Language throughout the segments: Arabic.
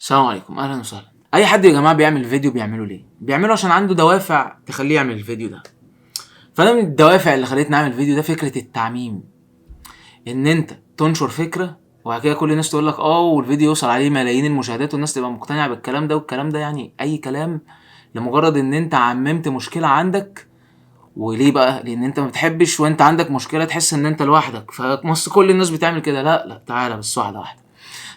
السلام عليكم، اهلا وسهلا. اي حد يا جماعه بيعمل فيديو بيعمله ليه؟ بيعمله عشان عنده دوافع تخليه يعمل الفيديو ده. فانا من الدوافع اللي خلتني اعمل الفيديو ده فكره التعميم، ان انت تنشر فكره وبعد كده كل الناس تقول لك والفيديو يوصل عليه ملايين المشاهدات والناس تبقى مقتنعه بالكلام ده، والكلام ده يعني اي كلام لمجرد ان انت عممت مشكله عندك. وليه بقى؟ لان انت ما بتحبش وانت عندك مشكله تحس ان انت لوحدك، فمصر كل الناس بتعمل كده. لا لا، تعالى بس واحده واحده.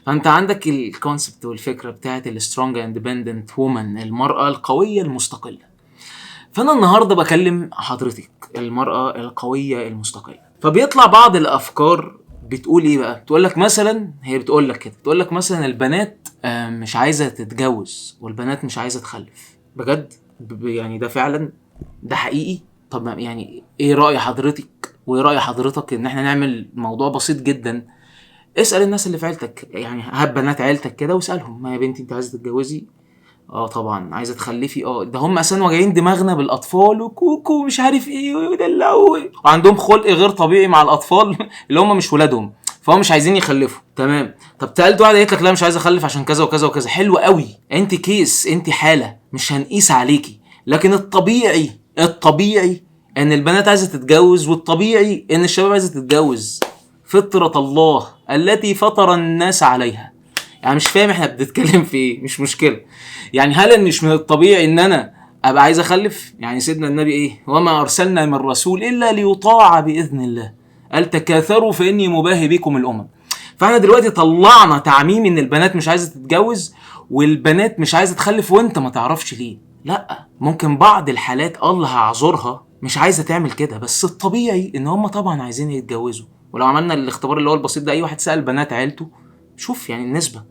فانت عندك الكونسبت والفكره بتاعت السترونج اندبندنت وومن، المراه القويه المستقله. فانا النهارده بكلم حضرتك المراه القويه المستقله. فبيطلع بعض الافكار بتقول ايه بقى؟ بتقول لك مثلا، هي بتقول لك كده، بتقول لك مثلا البنات مش عايزه تتجوز والبنات مش عايزه تخلف. بجد يعني ده فعلا ده حقيقي. طب يعني ايه رأي حضرتك وايه رأي حضرتك ان احنا نعمل موضوع بسيط جدا؟ اسأل الناس اللي في عيلتك، يعني هات بنات عيلتك كده واسألهم: ما يا بنتي انت عايزة تتجوزي؟ اه طبعا. عايزة تخلفي؟ ده هم اساسا واجعين دماغنا بالاطفال وكوكو مش عارف ايه ودلعوا وعندهم خلق غير طبيعي مع الاطفال اللي هم مش ولادهم، فهم مش عايزين يخلفوا. تمام. طب سالت واحده قالت لك لا مش عايزه اخلف عشان كذا وكذا وكذا. حلو قوي، انت كيس، انت حاله، مش هنقيس عليكي. لكن الطبيعي ان البنات عايزه تتجوز، والطبيعي ان الشباب عايزه تتجوز. فطره الله التي فطر الناس عليها. يعني مش فاهم احنا بنتكلم في ايه. مش مشكله. يعني هل مش من الطبيعي ان انا ابقى عايز اخلف؟ يعني سيدنا النبي ايه؟ وما ارسلنا من رسول الا ليطاع باذن الله. قال تكاثروا فاني مباهي بكم الامم. فاحنا دلوقتي طلعنا تعميم ان البنات مش عايزه تتجوز والبنات مش عايزه تخلف، وانت ما تعرفش ليه. لا، ممكن بعض الحالات الله هعذرها مش عايزه تعمل كده، بس الطبيعي ان هم طبعا عايزين يتجوزوا. ولو عملنا الاختبار اللي هو البسيط ده، اي واحد سال بنات عيلته شوف يعني النسبه.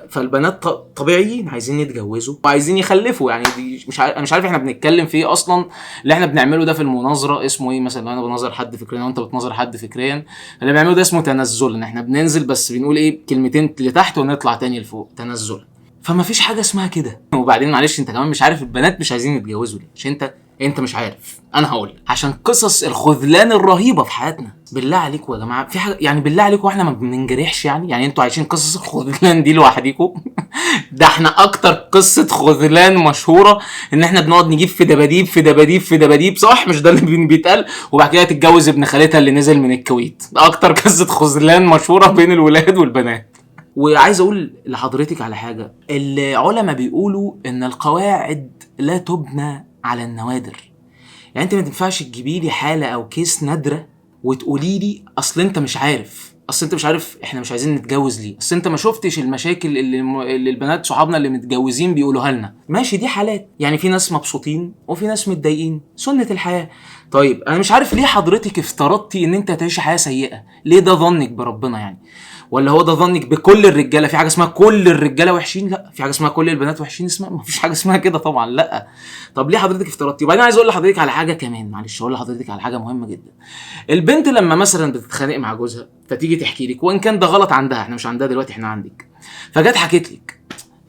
فالبنات طبيعيين عايزين يتجوزوا وعايزين يخلفوا. يعني دي مش عارف احنا بنتكلم في ايه اصلا. اللي احنا بنعمله ده في المناظره اسمه ايه؟ مثلا لو انا بناظر حد فكريا وانت بتناظر حد فكريا، اللي بنعمله ده اسمه تنزل. ان احنا بننزل بس بنقول ايه؟ كلمتين لتحت ونطلع تاني لفوق. تنزل. فما فيش حاجه اسمها كده. وبعدين معلش، انت كمان مش عارف البنات مش عايزين يتجوزوا ليه. عشان انت مش عارف. انا هقول عشان قصص الخذلان الرهيبه في حياتنا. بالله عليكم يا جماعه، في حاجه يعني بالله عليكم احنا ما بننجرحش؟ يعني انتوا عايشين قصص الخذلان دي لوحديكم؟ ده احنا اكتر قصه خذلان مشهوره ان احنا بنقعد نجيب في دباديب في دباديب في دباديب، صح؟ مش ده اللي بيتقال؟ وبعد كده تتجوز ابن خالتها اللي نزل من الكويت. ده اكتر قصه خذلان مشهوره بين الولاد والبنات. وعايز اقول لحضرتك على حاجه. العلماء بيقولوا ان القواعد لا تبنى على النوادر. يعني انت ما تنفعش تجيبي لي حاله او كيس نادره وتقولي لي اصل انت مش عارف، اصل انت مش عارف احنا مش عايزين نتجوز ليه، اصل انت ما شفتش المشاكل اللي البنات صحابنا اللي متجوزين بيقولوها لنا. ماشي، دي حالات، يعني في ناس مبسوطين وفي ناس متضايقين، سنه الحياه. طيب انا مش عارف ليه حضرتك افترضتي ان انت هتعيش حياه سيئه. ليه؟ ده ظنك بربنا يعني؟ ولا هو ده ظنك بكل الرجاله؟ في حاجه اسمها كل الرجاله وحشين؟ لا. في حاجه اسمها كل البنات وحشين؟ اسمها ما فيش حاجه اسمها كده طبعا، لا. طب ليه حضرتك افترضتي؟ وبعدين عايز اقول لحضرتك على حاجه كمان، معلش اقول لحضرتك على حاجه مهمه جدا. البنت لما مثلا بتتخانق مع جوزها فتيجي تحكي لك، وان كان ده غلط عندها، احنا مش عندها دلوقتي، احنا عندك، فجت حكيت لك،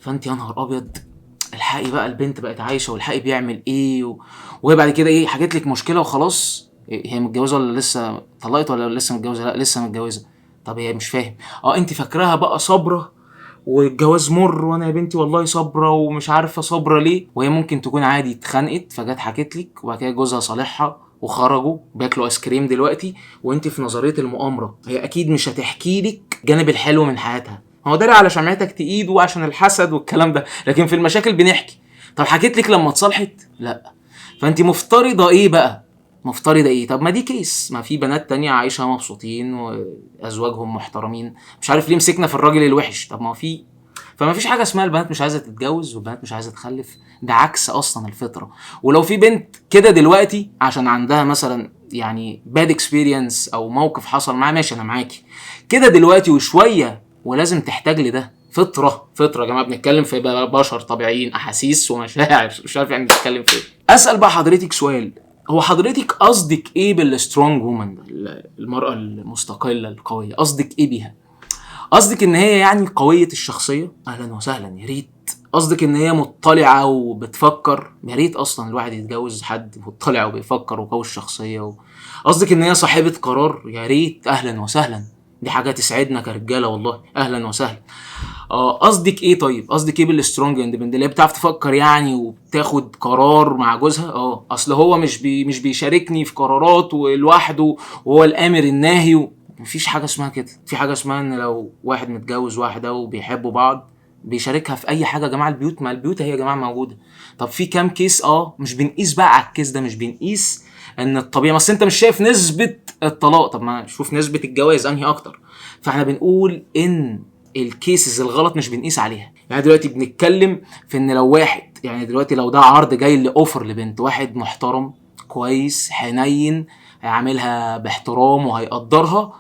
فانت يا نهار ابيض الحقي بقى البنت بقت عايشه والحقي بيعمل ايه وهي بعد كده ايه؟ حكيت لك مشكله وخلاص. هي متجوزه ولا لسه طلقت ولا لسه متجوزه؟ لا لسه متجوزه. طب هي مش فاهم. انت فاكراها بقى صابره والجواز مر، وانا يا بنتي والله صابره ومش عارفه صابره ليه، وهي ممكن تكون عادي اتخانقت فجت حكيت لك وبعد كده جوزها صالحها وخرجوا بياكلوا ايس كريم دلوقتي، وانت في نظريه المؤامره هي اكيد مش هتحكي لك الجانب الحلو من حياتها. هو داري على شمعتك تقيد وعشان الحسد والكلام ده، لكن في المشاكل بنحكي. طب حكيت لك لما اتصالحت؟ لا. فانت مفترضه ايه بقى؟ مفترضه ايه؟ طب ما دي كيس، ما في بنات تانية عايشه مبسوطين وازواجهم محترمين، مش عارف ليه مسكنا في الراجل الوحش. طب ما في. فما فيش حاجه اسمها البنات مش عايزه تتجوز والبنات مش عايزه تخلف، ده عكس اصلا الفطره. ولو في بنت كده دلوقتي عشان عندها مثلا يعني باد اكسبيرينس او موقف حصل معاها، ماشي انا معاكي كده دلوقتي وشويه ولازم تحتاج لده. فطره يا جماعه، بنتكلم في بشر طبيعيين، احاسيس ومشاعر، مش عارف يعني بنتكلم في ايه. اسال بقى حضرتك سؤال: هو حضرتك قصدك ايه بالسترونج وومن، المراه المستقله القويه؟ قصدك ايه بيها؟ قصدك ان هي يعني قويه الشخصيه؟ اهلا وسهلا، يا ريت. قصدك ان هي مطلعه وبتفكر؟ يا ريت اصلا الواحد يتجوز حد مطلع وبيفكر وقوي الشخصيه قصدك ان هي صاحبه قرار؟ يا ريت، اهلا وسهلا، دي حاجه تسعدنا كرجاله والله، اهلا وسهلا. قصدك ايه؟ طيب قصدك ايه بالسترونج اندبندنت؟ اللي هي بتعرف تفكر يعني وبتاخد قرار مع جوزها. اصل هو مش بيشاركني في قرارات لوحده وهو الامر الناهي مفيش حاجه اسمها كده. في حاجه اسمها ان لو واحد متجوز واحده وبيحبوا بعض بيشاركها في اي حاجه. يا جماعه البيوت، ما البيوت هي يا جماعه موجوده. طب في كام كيس مش بنقيس بقى على الكيس ده، مش بنقيس ان الطبيعي، بس انت مش شايف نسبه الطلاق، طب ما شوف نسبه الجواز انهي اكتر. فاحنا بنقول ان الكيسز الغلط مش بنقيس عليها. يعني دلوقتي بنتكلم في ان لو واحد، يعني دلوقتي لو ده عرض جاي لاوفر لبنت، واحد محترم كويس حنين هيعاملها باحترام وهيقدرها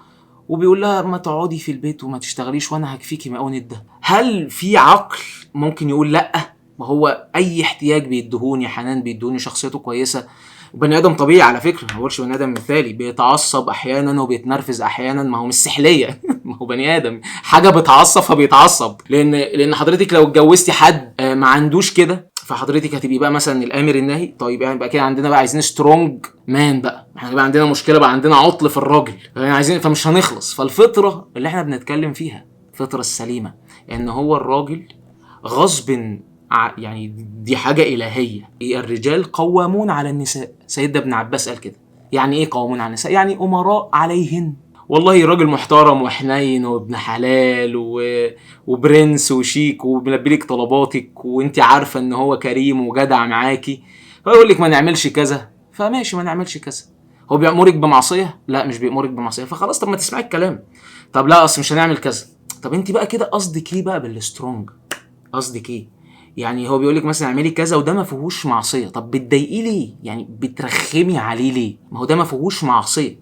وبيقول لها ما تقعدي في البيت وما تشتغليش وانا هكفيكي مؤونة ده، هل في عقل ممكن يقول لا؟ ما هو اي احتياج بيدهوني، حنان بيدوني، شخصيته كويسه، بني ادم طبيعي على فكره، ما بقولش بني ادم مثالي، بيتعصب احيانا وبيتنرفز احيانا، ما هو مش سحليه ما هو بني ادم، حاجه بتعصب فبيتعصب. لان حضرتك لو اتجوزتي حد ما عندوش كده، فحضرتك هتبقي بقى مثلا الامر الناهي. طيب يعني بقى كده عندنا بقى عايزين سترونج مان بقى، احنا بقى عندنا مشكله، بقى عندنا عطل في الراجل يعني عايزين، فمش هنخلص. فالفطره اللي احنا بنتكلم فيها الفطره السليمه ان هو الراجل غصب يعني دي حاجه الهيه، الرجال قوامون على النساء. سيدنا ابن عباس قال كده. يعني ايه قوامون على النساء؟ يعني امراء عليهن. والله راجل محترم وحنين وابن حلال وبرنس وشيك وبيلبيلك طلباتك وانت عارفه ان هو كريم وجدع معاكي، فيقول لك ما نعملش كذا، فماشي ما نعملش كذا. هو بيأمرك بمعصيه؟ لا مش بيأمرك بمعصيه، فخلاص طب ما تسمعي الكلام. طب لا اصل مش هنعمل كذا. طب انت بقى كده قصدك ايه بقى بالسترونج؟ قصدك ايه؟ يعني هو بيقول لك مثلا اعملي كذا وده ما فيهوش معصيه، طب بتضايقيه ليه؟ يعني بترخمي عليه ليه؟ ما هو ده ما فيهوش معصيه،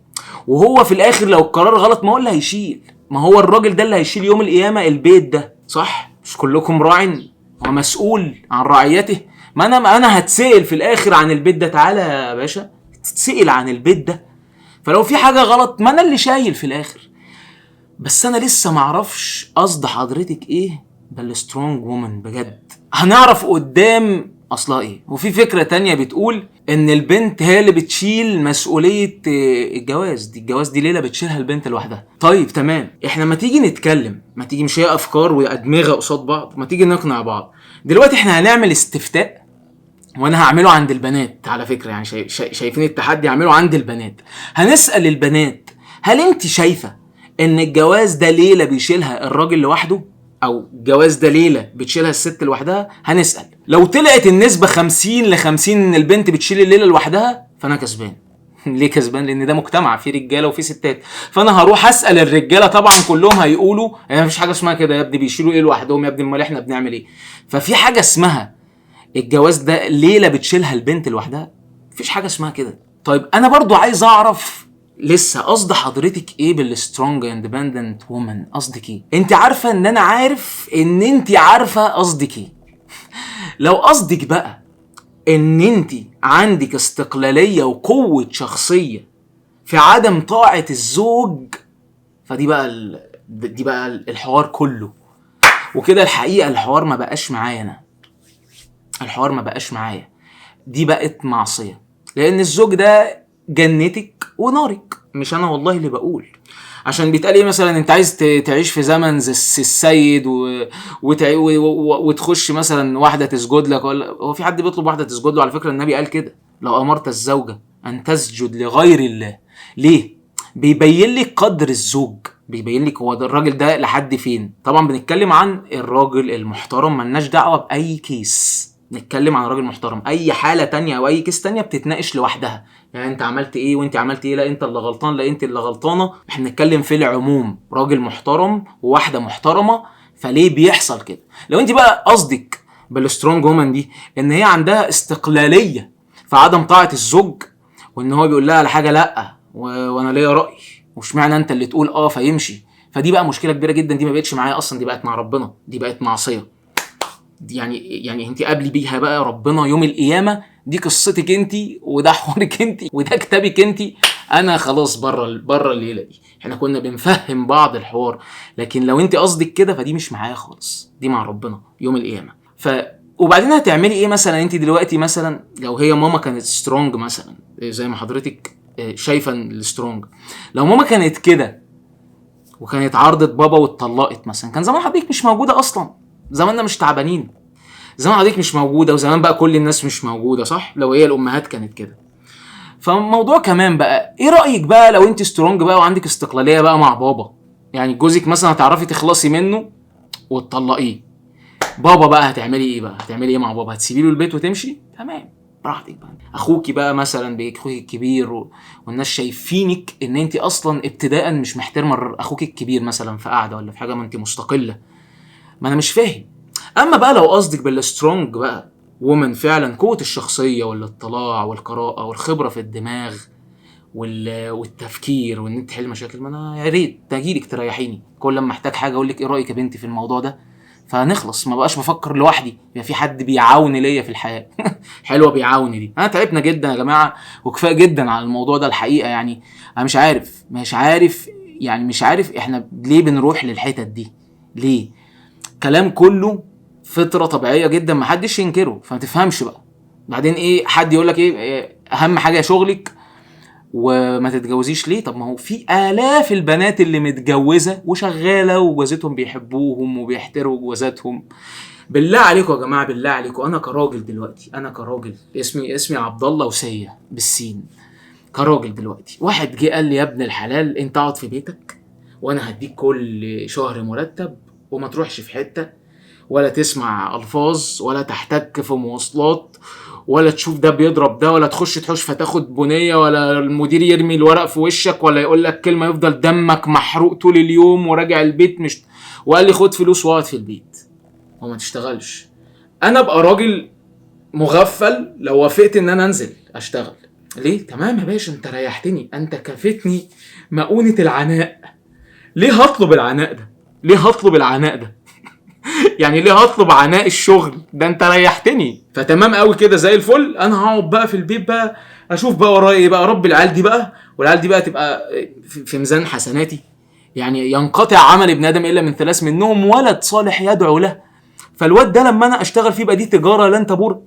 وهو في الاخر لو القرار غلط ما هو اللي هيشيل، ما هو الراجل ده اللي هيشيل يوم القيامه البيت ده، صح؟ مش كلكم راع ومسؤول عن رعيته؟ ما انا هتسأل في الاخر عن البيت ده. تعالى يا باشا تتسأل عن البيت ده، فلو في حاجه غلط ما انا اللي شايل في الاخر. بس انا لسه معرفش قصد حضرتك ايه بالسترونج وومن بجد، هنعرف قدام اصلها ايه. وفي فكرة تانية بتقول ان البنت هي اللي بتشيل مسؤولية الجواز دي، الجواز دي ليلة بتشيلها البنت لوحدها. طيب تمام، احنا ما تيجي نتكلم، ما تيجي، مش هي افكار وادمغة قصاد بعض، ما تيجي نقنع بعض. دلوقتي احنا هنعمل استفتاء وانا هعمله عند البنات على فكرة، يعني شايفين التحدي؟ هعمله عند البنات. هنسأل البنات هل انت شايفة ان الجواز ده ليلة بيشيلها الراجل لوحده، او الجواز ده ليلة بتشيلها الست لوحدها؟ هنسأل. لو طلعت النسبة 50-50 ان البنت بتشيل الليلة لوحدها فانا كسبان ليه كسبان؟ لان ده مجتمع فيه رجاله وفيه ستات، فانا هروح اسال الرجاله طبعا كلهم هيقولوا يعني مفيش حاجه اسمها كده يا ابني بيشيلوا ايه لوحدهم يا ابني، امال احنا بنعمل ايه؟ ففي حاجه اسمها الجواز ده ليله بتشيلها البنت لوحدها؟ مفيش حاجه اسمها كده. طيب انا برضو عايز اعرف لسه قصد حضرتك ايه بالسترونج اندبندنت وومن؟ قصدك ايه؟ انت عارفه ان انا عارف ان انت عارفه قصدك ايه. لو قصدك بقى ان انت عندك استقلاليه وقوه شخصيه في عدم طاعه الزوج، فدي بقى دي بقى الحوار كله. وكده الحقيقه الحوار ما بقاش معايا انا، الحوار ما بقاش معايا، دي بقت معصيه. لان الزوج ده جنتك ونارك، مش انا والله اللي بقول. عشان بيتقال ايه مثلا، انت عايز تعيش في زمن زي السيد وتخش مثلا واحده تسجد لك، ولا هو في حد بيطلب واحده تسجد له؟ على فكره النبي قال كده، لو امرت الزوجه ان تسجد لغير الله. ليه؟ بيبين لك قدر الزوج، بيبين لك هو ده الراجل ده لحد فين. طبعا بنتكلم عن الراجل المحترم، ملناش دعوه باي كيس، نتكلم عن راجل محترم. اي حاله تانية او اي كيس تانية بتتناقش لوحدها، يعني انت عملت ايه وانت عملت ايه، لا انت اللي غلطان لا انت اللي غلطانه. احنا بنتكلم في العموم، راجل محترم وواحده محترمه، فليه بيحصل كده؟ لو انت بقى قصدك بالسترونج وومن دي ان هي عندها استقلاليه في عدم طاعه الزوج، وان هو بيقول لها على حاجه لا وانا ليا راي وش معنى انت اللي تقول فيمشي، فدي بقى مشكله كبيره جدا. دي ما بقتش معايا اصلا، دي بقت مع ربنا، دي بقت معصيه. يعني انت قابلي بيها بقى ربنا يوم القيامه، دي قصتك انت وده حوارك انت وده كتابك انت. انا خلاص بره الليله دي، احنا كنا بنفهم بعض الحوار. لكن لو انت قصدك كده فدي مش معايا خالص، دي مع ربنا يوم القيامه. وبعدين هتعملي ايه مثلا انت دلوقتي؟ مثلا لو هي ماما كانت سترونج مثلا زي ما حضرتك شايفه السترونج، لو ماما كانت كده وكانت عارضة بابا واتطلقت مثلا، كان زمان حضرتك مش موجودة اصلا، زماننا مش تعبانين، زمان حضرتك مش موجودة، وزمان بقى كل الناس مش موجودة، صح؟ لو هي الامهات كانت كده. فالموضوع كمان بقى، ايه رأيك بقى لو انت سترونج بقى وعندك استقلالية بقى مع بابا؟ يعني جوزك مثلا هتعرفي تخلصي منه وتطلقيه، بابا بقى هتعملي ايه بقى؟ هتعملي ايه مع بابا؟ هتسيبي له البيت وتمشي؟ تمام، براحتك بقى. اخوكي بقى مثلا باخوك الكبير والناس شايفينك ان انت اصلا ابتداء مش محترمه اخوك الكبير مثلا في قعده ولا في حاجه، ما انت مستقله، ما انا مش فاهم. اما بقى لو قصدك بالسترونج بقى وومن فعلا، قوه الشخصيه والاطلاع والقراءه والخبره في الدماغ والتفكير وان انت تحل مشاكل، ما انا يا ريت تجيلك تريحيني كل لما احتاج حاجه اقول لك ايه رايك يا بنتي في الموضوع ده، فنخلص، ما بقاش بفكر لوحدي، يبقى في حد بيعاوني ليا في الحياه. حلوه بيعاوني دي، انا تعبنا جدا يا جماعه وكفايه جدا على الموضوع ده الحقيقه. يعني انا مش عارف يعني مش عارف احنا ليه بنروح للحتت دي، ليه؟ كلام كله فطره طبيعيه جدا محدش ينكره، فما تفهمش بقى بعدين ايه حد يقول لك ايه اهم حاجه شغلك وما تتجوزيش ليه؟ طب ما هو في آلاف البنات اللي متجوزة وشغالة وجوازتهم بيحبوهم وبيحتروا جوازاتهم. بالله عليكم يا جماعة، بالله عليكم، أنا كراجل دلوقتي، أنا كراجل اسمي عبد الله وسية بالسين، كراجل دلوقتي واحد جه قال لي يا ابن الحلال أنت اقعد في بيتك وأنا هديك كل شهر مرتب وما تروحش في حتة ولا تسمع الفاظ ولا تحتك في مواصلات ولا تشوف ده بيضرب ده ولا تخش تحوش فتاخد بنيه ولا المدير يرمي الورق في وشك ولا يقول لك كلمه يفضل دمك محروق طول اليوم وراجع البيت مش، وقال لي خد فلوس واقعد في البيت وما تشتغلش. انا ابقى راجل مغفل لو وافقت ان انا انزل اشتغل ليه؟ تمام يا باشا، انت ريحتني، انت كفتني مؤونة العناء، ليه هطلب العناء ده؟ ليه هطلب العناء ده؟ يعني ليه هطلب عناء الشغل ده؟ انت ريحتني، فتمام قوي كده زي الفل، انا هقعد بقى في البيت بقى اشوف بقى ورايا ايه بقى، رب العيال دي بقى، والعيال دي بقى تبقى في ميزان حسناتي. يعني ينقطع عمل ابن ادم الا من ثلاث منهم ولد صالح يدعو له. فالواد ده لما انا اشتغل فيه بقى دي تجاره لن تبور،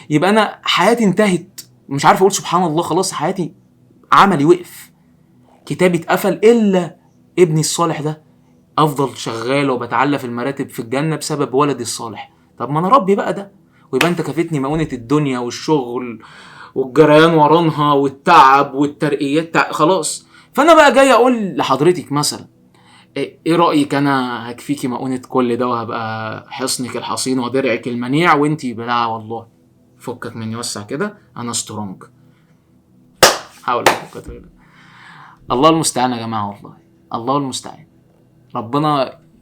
يبقى انا حياتي انتهت، مش عارف اقول سبحان الله، خلاص حياتي عملي وقف، كتابي اتقفل، الا ابني الصالح ده افضل شغال وبتعلى في المراتب في الجنه بسبب ولدي الصالح. طب ما انا ربي بقى ده، ويبقى انت كفتني مؤونه الدنيا والشغل والجريان ورانها والتعب والترقيات خلاص. فانا بقى جاي اقول لحضرتك مثلا ايه رايك انا هكفيكي مؤونه كل ده وهبقى حصنك الحصين ودرعك المنيع، وانتي بلا والله فكك مني وسع كده انا سترونج. حاول افكك. الله المستعان يا جماعه، والله الله المستعان،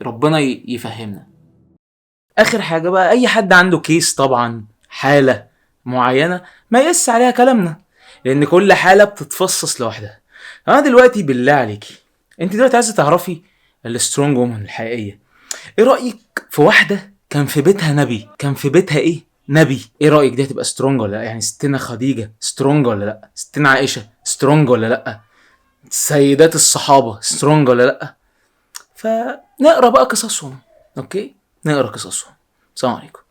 ربنا يفهمنا. اخر حاجه بقى، اي حد عنده كيس طبعا حاله معينه ما يقس عليها كلامنا، لان كل حاله بتتفصص لوحدها. انا دلوقتي بالله عليكي، انت دلوقتي عايزه تعرفي السترونج وومن الحقيقيه، ايه رايك في واحده كان في بيتها نبي، كان في بيتها ايه نبي، ايه رايك دي هتبقى سترونج ولا لا؟ يعني ستنا خديجه سترونج ولا لا؟ ستنا عائشه سترونج ولا لا؟ سيدات الصحابه سترونج ولا لا؟ فنقرا بقى قصصهم، اوكي، نقرا قصصهم. السلام عليكم.